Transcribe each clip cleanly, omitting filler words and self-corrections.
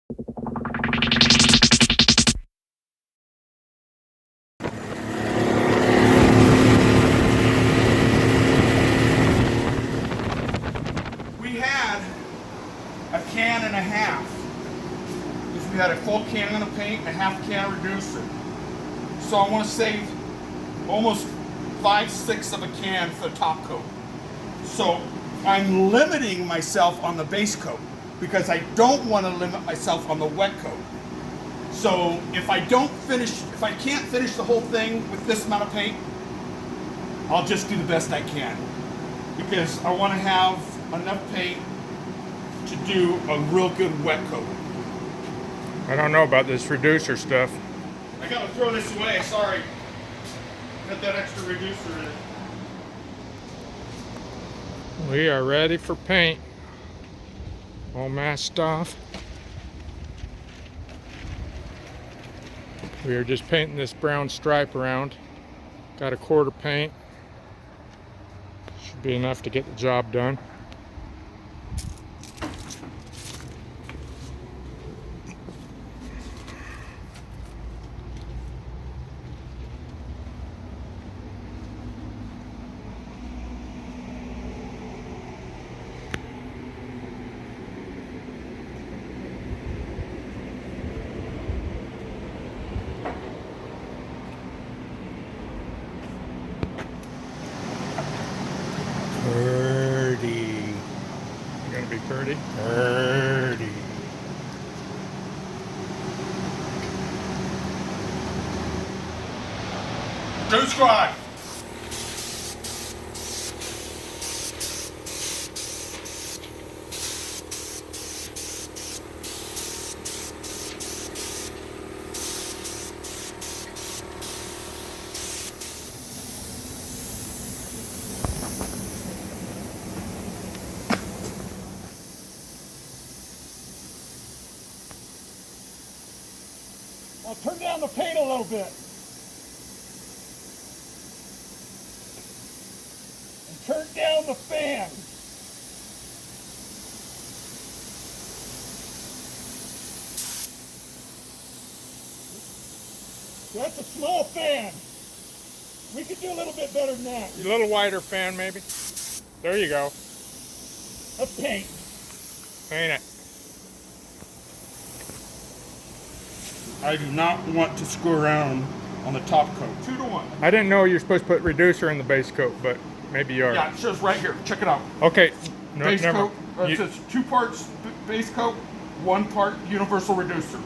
We had a can and a half. Because we had a full can of paint and a half can of reducer. So I want to save almost 5/6 of a can for the top coat. So I'm limiting myself on the base coat because I don't want to limit myself on the wet coat. So if I can't finish the whole thing with this amount of paint, I'll just do the best I can. Because I want to have enough paint to do a real good wet coat. I don't know about this reducer stuff. I gotta throw this away, sorry. Got that extra reducer in it. We are ready for paint. All masked off. We are just painting this brown stripe around. Got a quart of paint. Should be enough to get the job done. Pretty. You gonna be pretty? Pretty. Go squad! I'll turn down the paint a little bit. And turn down the fan. That's a small fan. We could do a little bit better than that. A little wider fan, maybe. There you go. Let's paint. Paint it. I do not want to screw around on the top coat. 2-to-1. I didn't know you're supposed to put reducer in the base coat, but maybe you are. Yeah, it shows right here. Check it out. Okay. No, Base never. coat. It says 2 parts base coat, 1 part universal reducer.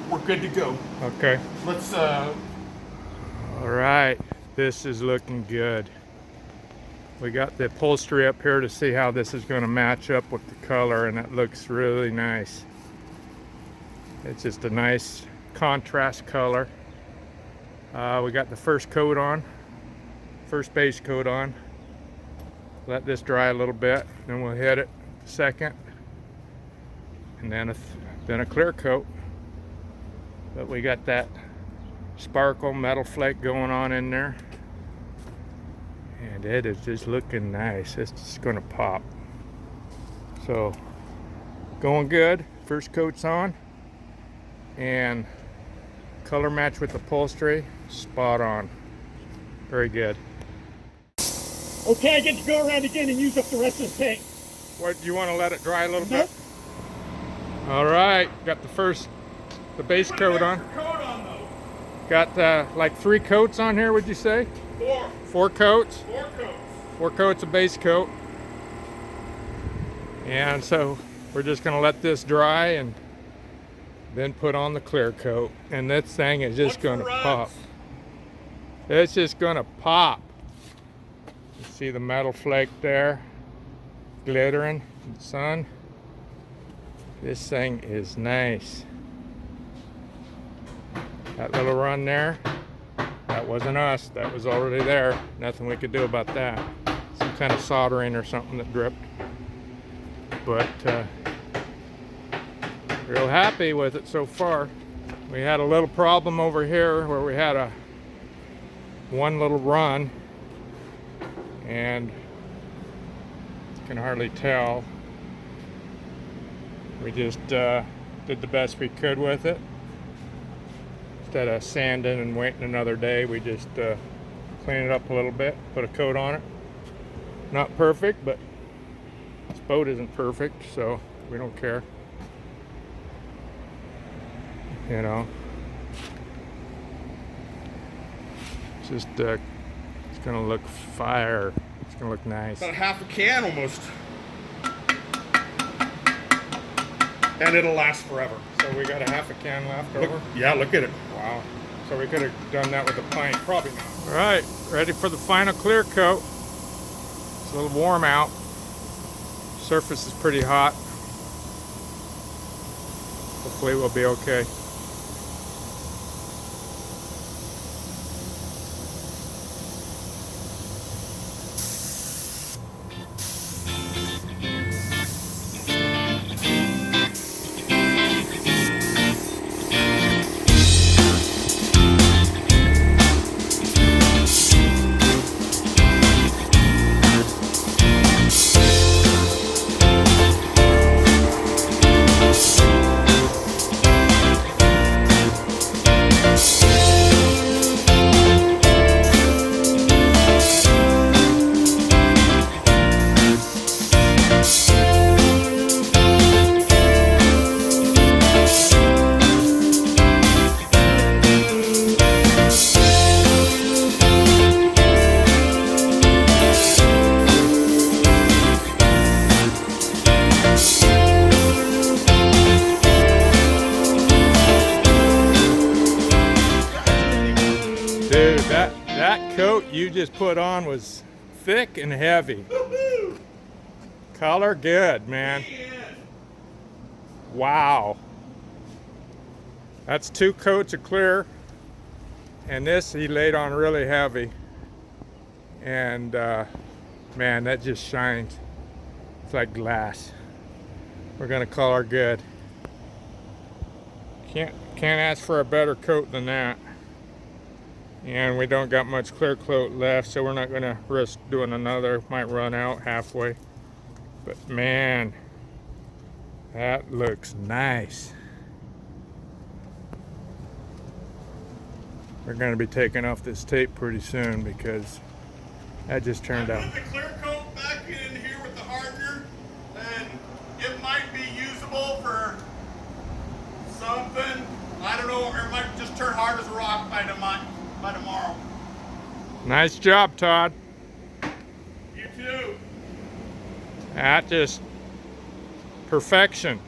We're good to go. Okay. Let's. All right. This is looking good. We got the upholstery up here to see how this is going to match up with the color, and it looks really nice. It's just a nice contrast color. We got the first coat on, first base coat on. Let this dry a little bit, then we'll hit it second, and then a clear coat. But we got that sparkle metal flake going on in there, and it is just looking nice. It's just gonna pop. So going good. First coat's on, and color match with upholstery, spot on. Very good. Okay, I get to go around again and use up the rest of the paint. What, you want to let it dry a little Nope. bit? All right, got the base coat on. Coat on though. Got like 3 coats on here, would you say? 4. 4 coats? 4 coats. 4 coats of base coat. And so we're just gonna let this dry and then put on the clear coat. And this thing is just gonna pop. It's just gonna pop. You see the metal flake there, glittering in the sun. This thing is nice. That little run there, that wasn't us, that was already there. Nothing we could do about that. Some kind of soldering or something that dripped. But real happy with it so far. We had a little problem over here where we had one little run, and you can hardly tell. We just did the best we could with it. Instead of sanding and waiting another day, we just clean it up a little bit, put a coat on it. Not perfect, but this boat isn't perfect, so we don't care. You know, it's just it's gonna look fire. It's gonna look nice. About half a can almost, and it'll last forever. So we got a half a can left over. Yeah, look at it. Wow. So we could have done that with a pint. Probably not. All right, ready for the final clear coat. It's a little warm out. Surface is pretty hot. Hopefully we'll be okay. Dude, that coat you just put on was thick and heavy. Color good, man. Wow. That's 2 coats of clear. And this he laid on really heavy. And man, that just shines. It's like glass. We're gonna color good. Can't ask for a better coat than that. And we don't got much clear coat left, so we're not gonna risk doing another. Might run out halfway. But man, that looks nice. We're gonna be taking off this tape pretty soon because that just turned out. I put the clear coat back in here with the hardener, and it might be usable for something. I don't know, or it might just turn hard as a rock by tomorrow. Nice job, Todd. You too. That just perfection.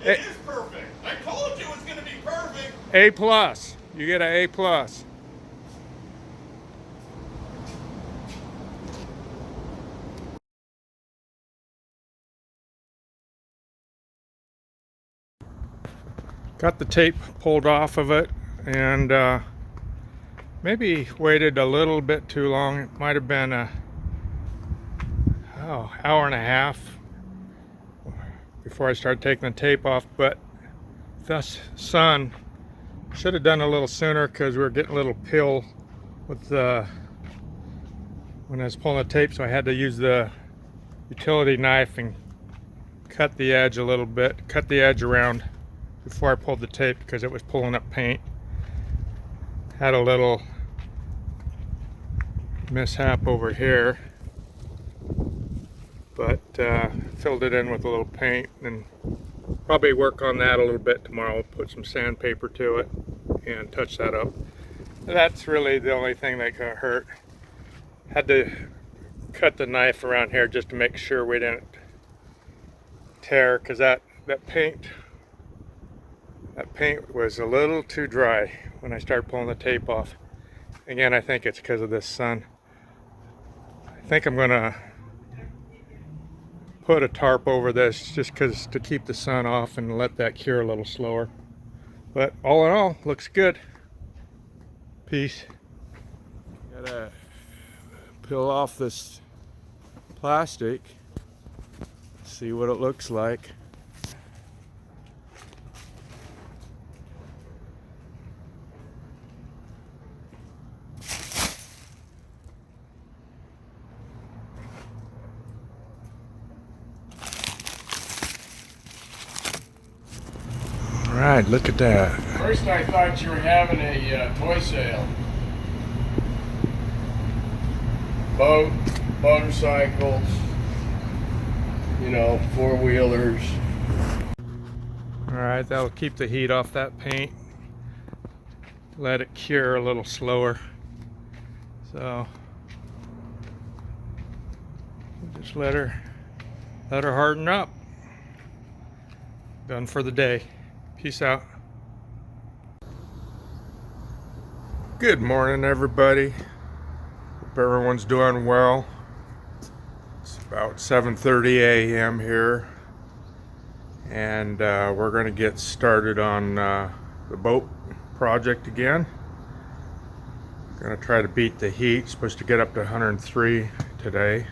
It is perfect. I told you it was going to be perfect. A plus. You get an A plus. Got the tape pulled off of it, and maybe waited a little bit too long. It might have been a hour and a half before I started taking the tape off, but the sun should have done a little sooner because we were getting a little pill with when I was pulling the tape, so I had to use the utility knife and cut the edge a little bit, cut the edge around before I pulled the tape because it was pulling up paint. Had a little mishap over here, but filled it in with a little paint, and probably work on that a little bit tomorrow. Put some sandpaper to it and touch that up. That's really the only thing that got hurt. Had to cut the knife around here just to make sure we didn't tear, because that paint was a little too dry when I started pulling the tape off. Again, I think it's because of this sun. I think I'm gonna put a tarp over this just to keep the sun off and let that cure a little slower. But all in all, looks good. Peace. Gotta peel off this plastic, see what it looks like. right, look at that. First I thought you were having a toy sale. Boat, motorcycles, you know, four-wheelers. All right, that'll keep the heat off that paint. Let it cure a little slower. So just let her harden up. Done for the day. Peace out. Good morning, everybody. Hope everyone's doing well. It's about 7:30 a.m. here, and we're going to get started on the boat project again. Going to try to beat the heat. Supposed to get up to 103 today.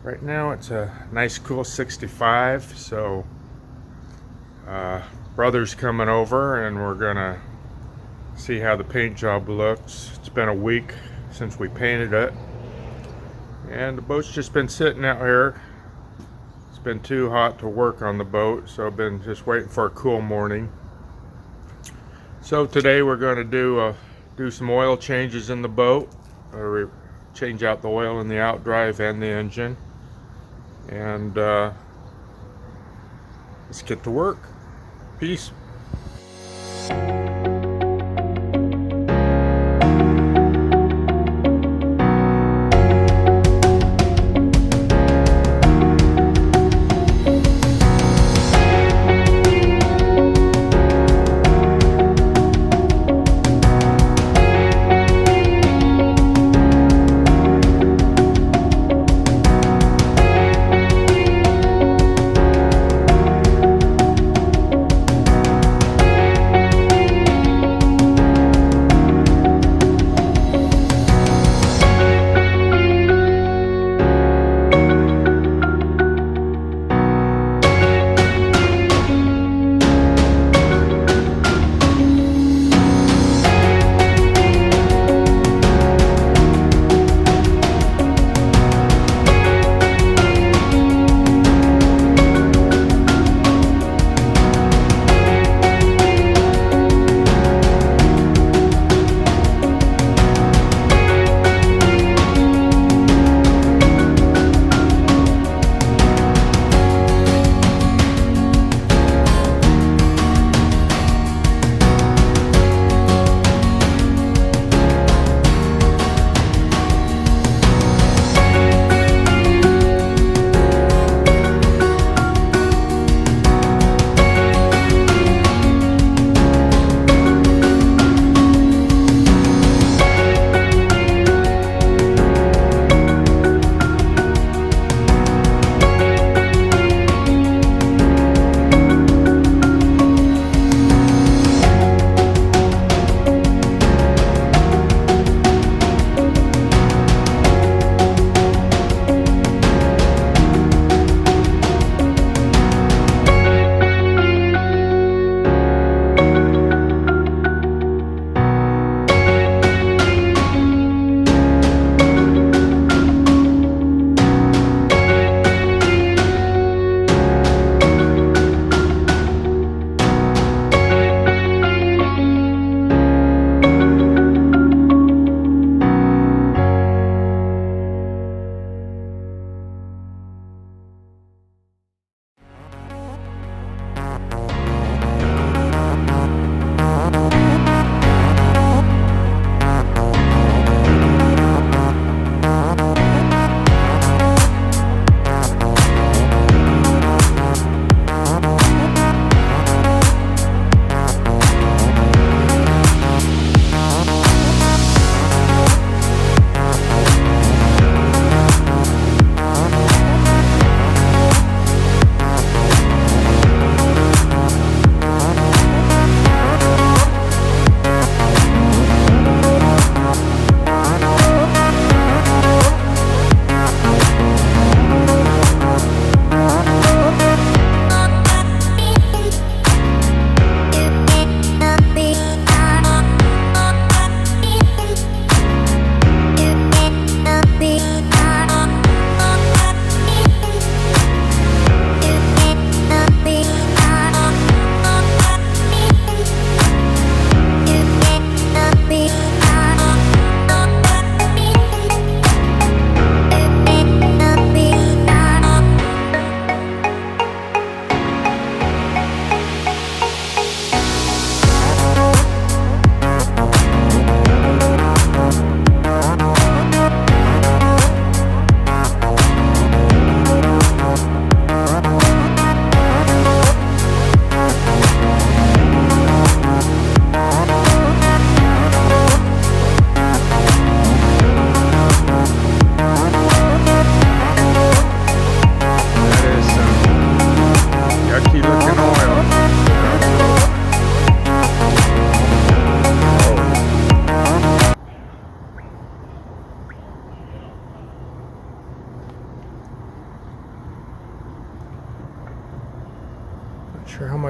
Right now it's a nice cool 65, so brother's coming over and we're gonna see how the paint job looks. It's been a week since we painted it, and the boat's just been sitting out here. It's been too hot to work on the boat, so I've been just waiting for a cool morning. So today we're going to do some oil changes in the boat. Change out the oil in the outdrive and the engine, and let's get to work. Peace.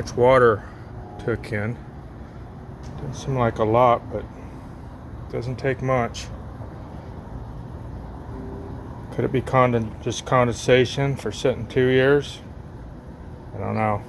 much water took in. Doesn't seem like a lot, but it doesn't take much. Could it be just condensation for sitting 2 years? I don't know.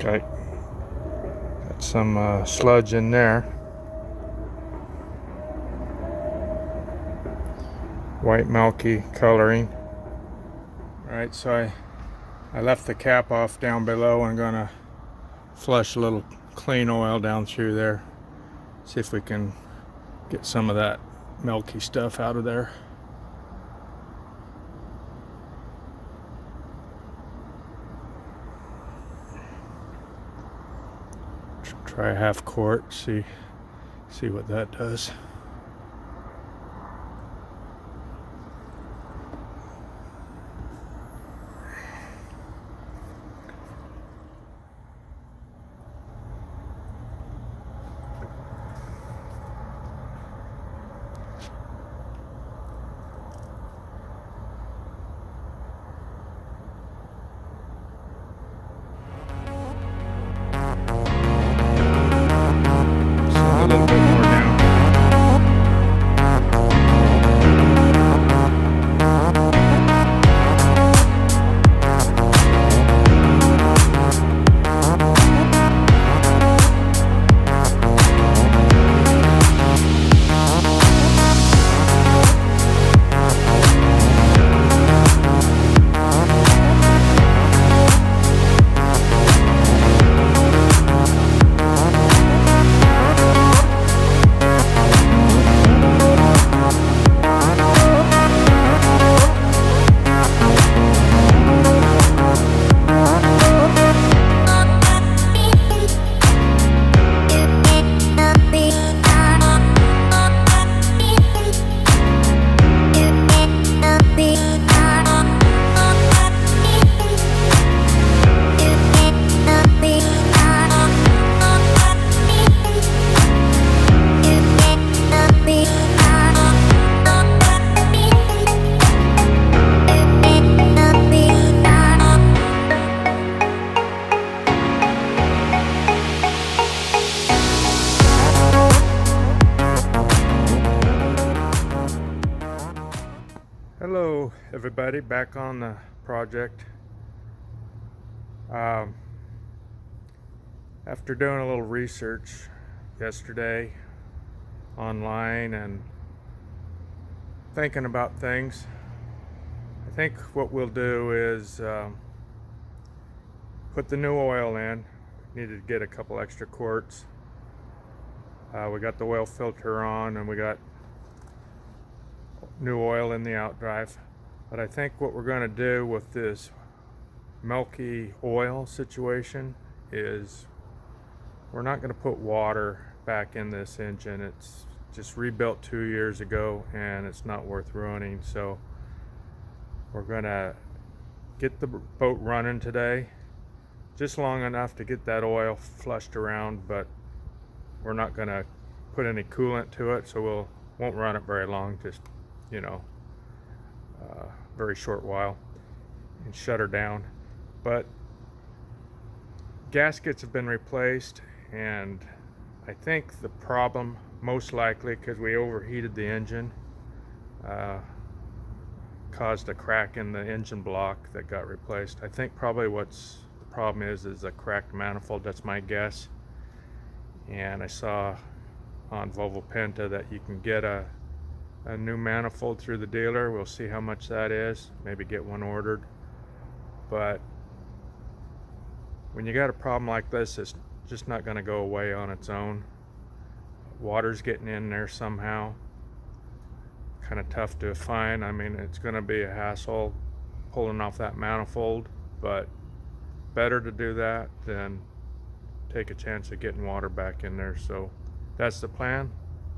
Okay, got some sludge in there. White milky coloring. Alright, so I left the cap off down below. I'm gonna flush a little clean oil down through there. See if we can get some of that milky stuff out of there. Try a half quart, see what that does. A little bit more now. Hello everybody, back on the project. After doing a little research yesterday online and thinking about things, I think what we'll do is put the new oil in. Needed to get a couple extra quarts. We got the oil filter on and we got new oil in the outdrive. But I think what we're going to do with this milky oil situation is we're not going to put water back in this engine. It's just rebuilt 2 years ago and it's not worth ruining. So we're going to get the boat running today, just long enough to get that oil flushed around, but we're not going to put any coolant to it, so won't run it very long, just very short while, and shut her down. But gaskets have been replaced, and I think the problem, most likely because we overheated the engine, caused a crack in the engine block that got replaced. I think probably what's the problem is a cracked manifold. That's my guess. And I saw on Volvo-Penta that you can get a new manifold through the dealer. We'll see how much that is, maybe get one ordered. But when you got a problem like this, it's just not going to go away on its own. Water's getting in there somehow. Kind of tough to find. I mean, it's going to be a hassle pulling off that manifold, but better to do that than take a chance of getting water back in there. So that's the plan.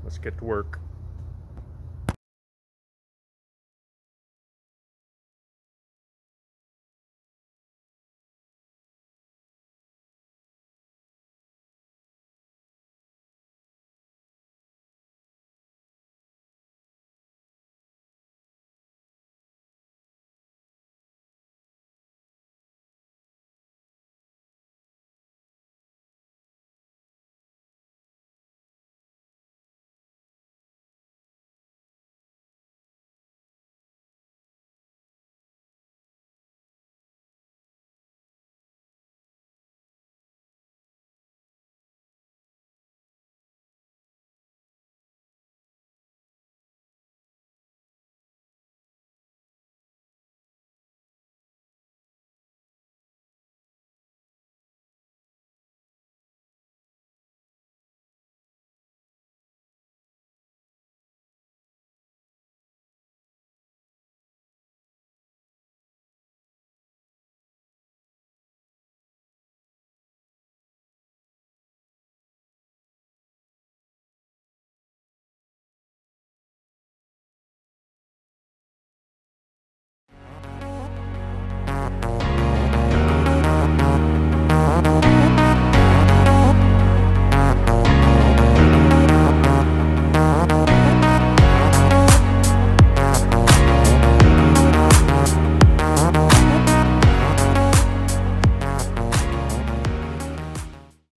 Let's get to work.